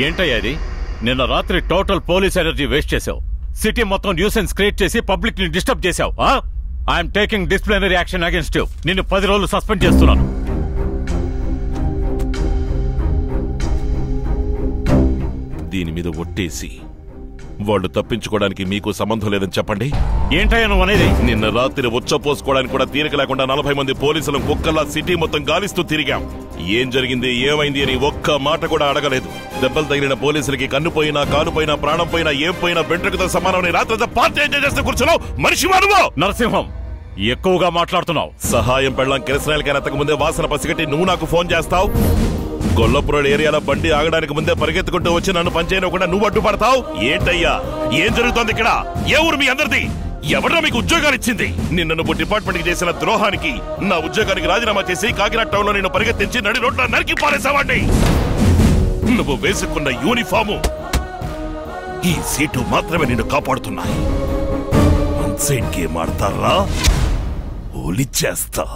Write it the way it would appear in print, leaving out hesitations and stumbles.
ఏంటయ్యా అది? నిన్న రాత్రి టోటల్ పోలీస్ ఎనర్జీ వేస్ట్ చేశావు. సిటీ మొత్తం న్యూసెన్స్ క్రియేట్ చేసి పబ్లిక్ ని డిస్టర్బ్ చేశావు. I'm taking disciplinary action against you. నిన్ను 10 రోజులు సస్పెండ్ చేస్తున్నాను. దీని మీద ఒట్టేసి వాళ్ళు తప్పించుకోవడానికి మీకు సంబంధం లేదని చెప్పండి. ఏంటయ్యా నువ్వు అనేది? నిన్న రాత్రి ఉచ్చపోసుకోవడానికి కూడా తీరిక లేకుండా 40 మంది పోలీసులు కుక్కల్లా సిటీ మొత్తం గాలిస్తూ తిరిగాం. ఏం జరిగింది, ఏమైంది అని ఒక్క మాట కూడా అడగలేదు. దెబ్బలు తగిలిన పోలీసులకి కన్ను పోయినా, కాలు పోయినా, ప్రాణం పోయినా, ఏం పోయినా వెంట్రుకతో సమానమని రాత్రి పార్టీ ఎంజాయ్ చేస్తే కూర్చున్నావు. మనిషి మానవు. నరసింహం, ఎక్కువగా మాట్లాడుతున్నావు. సహాయం పెళ్ళం కిరసనాయలకైనా అంతకు ముందే వాసన పసిగట్టి నువ్వు నాకు ఫోన్ చేస్తావు. గొల్లపురం ఏరియాలో బండి ఆగడానికి ముందే పరిగెత్తుకుంటూ వచ్చి నన్ను పనిచేయకుండా నువ్వు అడ్డుపడతావు. ఏంటయ్యా, ఏం జరుగుతోంది ఇక్కడ? ఏ ఊరు మీ అందరిది? ఎవరో మీకు ఉద్యోగాలు ఇచ్చింది? నిన్న నువ్వు డిపార్ట్మెంట్ కి చేసిన ద్రోహానికి నా ఉద్యోగానికి రాజీనామా చేసి కాకినాడ టౌన్ లో నేను పరిగెత్తించి నడి రోడ్ల నరికి పారేసావాడిని. నువ్వు వేసుకున్న యూనిఫాము, ఈ సీటు మాత్రమే నిన్ను కాపాడుతున్నాయి. అన్సైడ్ గేమ్ ఆడతారా? ఓలి చేస్తా.